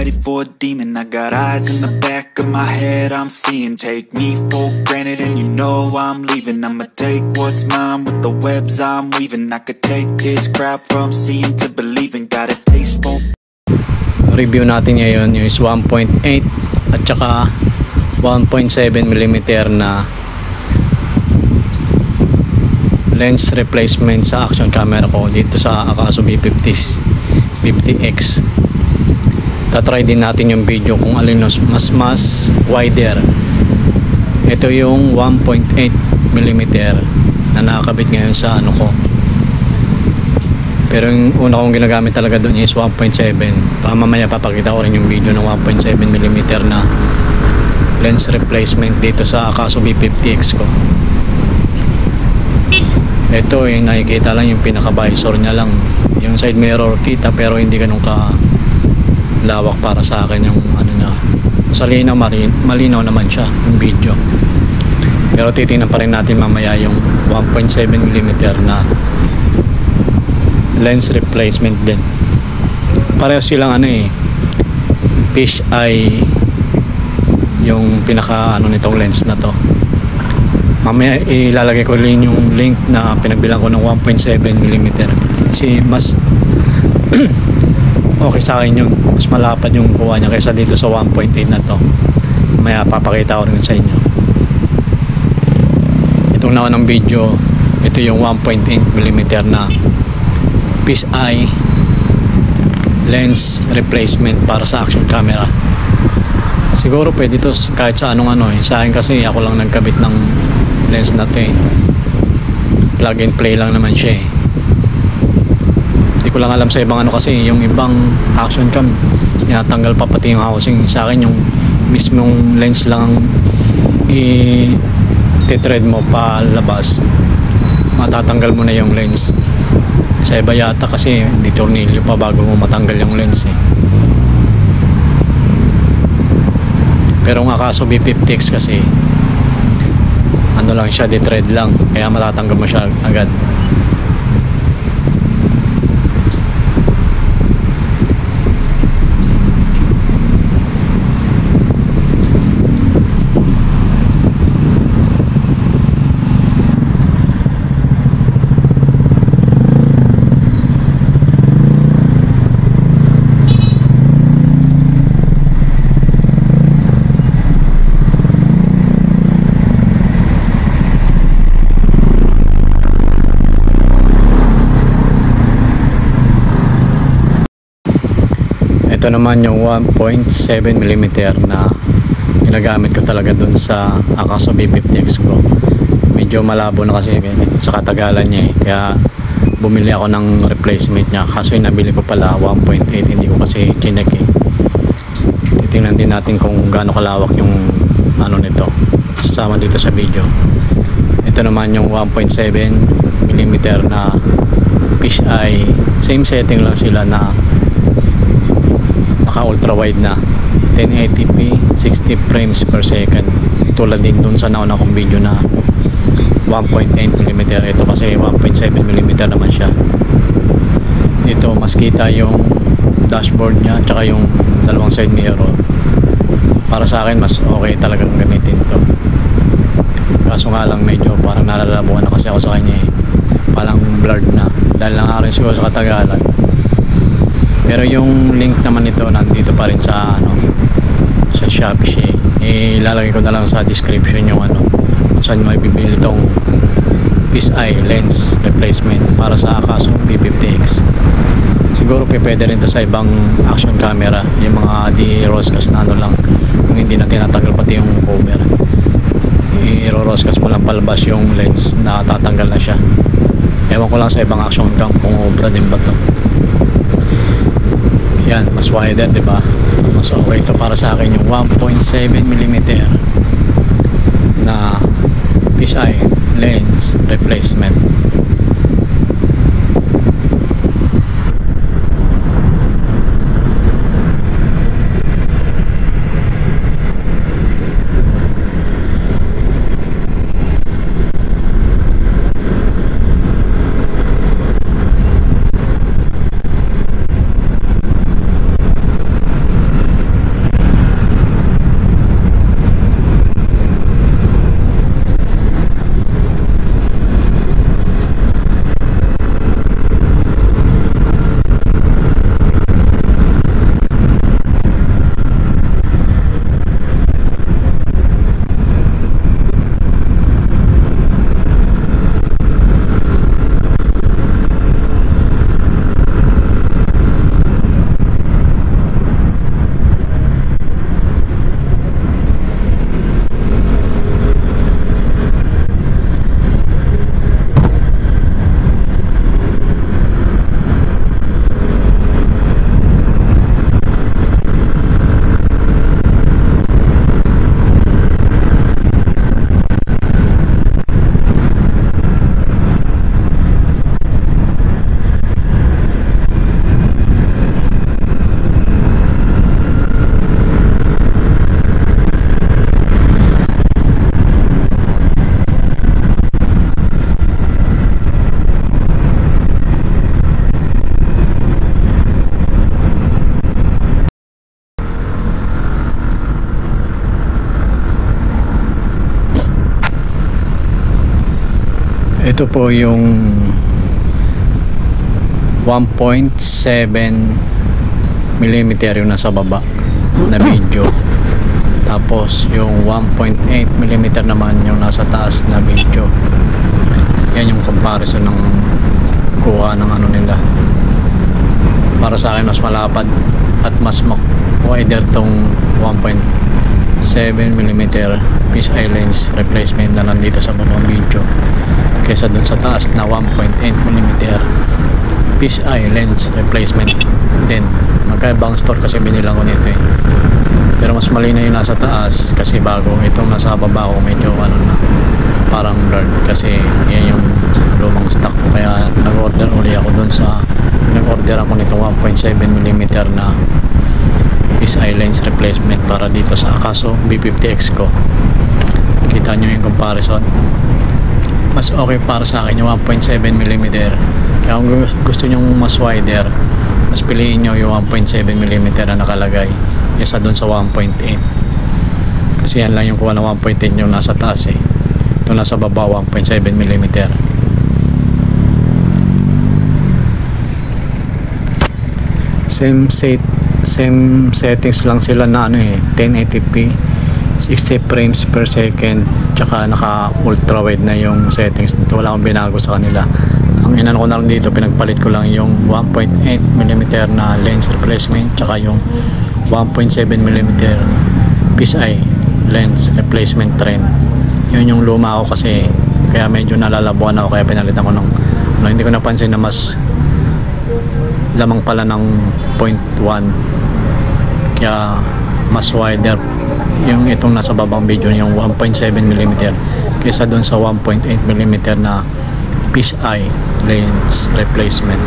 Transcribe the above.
ready for a demon. I got eyes in the back of my head, I'm seeing. Take me for granted and you know I'm leaving. I'ma take what's mine with the webs I'm weaving. I could take this crowd from seeing to believing. Got a taste for... Review natin ngayon yung 1.8 at saka 1.7mm na lens replacement sa action camera ko dito sa Akaso B50X. Tatry din natin yung video kung alin mas wider. Ito yung 1.8mm na nakakabit ngayon sa ano ko, pero yung una kong ginagamit talaga doon is 1.7. Mamaya papakita ko rin yung video ng 1.7mm na lens replacement dito sa Akaso B50X ko. Ito yung nakikita lang yung pinaka visor nya lang, yung side mirror kita pero hindi ganun ka lawak para sa akin yung ano na. Sa linaw, malinaw naman siya yung video, pero titingnan pa rin natin mamaya yung 1.7mm na lens replacement din. Parehas silang ano fish eye yung pinaka ano nitong lens na to. Mamaya ilalagay ko rin yung link na pinagbilang ko ng 1.7mm kasi mas okay sa akin yun, mas malapad yung kuha niya kaysa dito sa 1.8 na to. Mamaya papakita ko rin sa inyo. Itong naman ng video, ito yung 1.8mm na fish eye lens replacement para sa action camera. Siguro pwede ito kahit sa anong sa akin kasi ako lang nagkabit ng lens na ito plug and play lang naman siya Hindi ko lang alam sa ibang kasi yung ibang action cam tinatanggal pa pati yung housing. Sa akin yung mismong lens lang i-thread mo pa labas, matatanggal mo na yung lens. Sa iba yata kasi di tornilyo pa bago mo matanggal yung lens Pero ang Akaso B50X kasi ano lang siya, di-thread lang, kaya matatanggal mo siya agad. Ito naman yung 1.7mm na ginagamit ko talaga dun sa Akaso B50X ko. Medyo malabo na kasi sa katagalan niya kaya bumili ako ng replacement niya. Kaso yung nabili ko pala 1.8, hindi ko kasi chinek Titingnan din natin kung gaano kalawak yung ano nito, sasama dito sa video. Ito naman yung 1.7mm na fish eye, same setting lang sila na naka ultra wide na 1080p 60 frames per second, tulad din dun sa nauna kong video na 1.8mm. Ito kasi 1.7mm naman siya. Dito mas kita yung dashboard nya at saka yung dalawang side mirror. Para sa akin mas okay talagang gamitin to, kaso nga lang medyo parang nalalabuhan na kasi ako sa kanya parang blurred na dahil lang rin siguro sa katagalan. Pero yung link naman nito nandito pa rin sa sa Shopee. Ilalagay ko na lang sa description yung kung saan may bibili itong fish eye lens replacement para sa Akaso B50X. Siguro pwede rin to sa ibang action camera, yung mga di roscas na lang, kung hindi na tinatanggal pati yung cover, i-roscas mo lang palabas yung lens na tatanggal na siya. Ewan ko lang sa ibang action cam kung obra din ba to. Yan, mas wider, diba? Mas okay ito para sa akin yung 1.7mm na fish eye lens replacement. Ito po yung 1.7 mm yung nasa baba na video. Tapos yung 1.8 mm naman yung nasa taas na video. Yan yung comparison ng kuha ng ano nila. Para sa akin mas malapad at mas wider tong 1.7 mm fisheye lens replacement na nandito sa babang video kaysa dun sa taas na 1.8 mm fisheye lens replacement din. Magkaibang store kasi binilang ko nito eh. Pero mas mali na yung nasa taas kasi bago. Itong nasa baba ko medyo ano na, parang blurred kasi yan yung lumang stock ko. Kaya nag-order uli ako dun sa nag-order ako nitong 1.7 mm na fisheye lens replacement para dito sa Akaso B50X ko. Kita nyo yung comparison. Mas okay para sa akin yung 1.7 mm. Kaya kung gusto nyo mas wider, mas piliin nyo yung 1.7 mm na nakalagay kaysa dun sa 1.8. Kasi yan lang yung kuha ng 1.8 yung nasa taas eh. Ito nasa baba 1.7 mm. Same settings lang sila na ano eh, 1080p 60 frames per second, tsaka naka ultra wide na yung settings dito. Wala akong binago sa kanila. Ang inano ko na lang dito, pinagpalit ko lang yung 1.8 mm na lens replacement tsaka yung 1.7 mm fisheye lens replacement trend. Yun yung luma ako kasi kaya medyo nalalabuan ako kaya pinalitan ko ng ano, hindi ko napansin na mas lamang pala ng 0.1 kaya mas wider yung itong nasa babang video yung 1.7 mm kaysa dun sa 1.8 mm na fisheye lens replacement.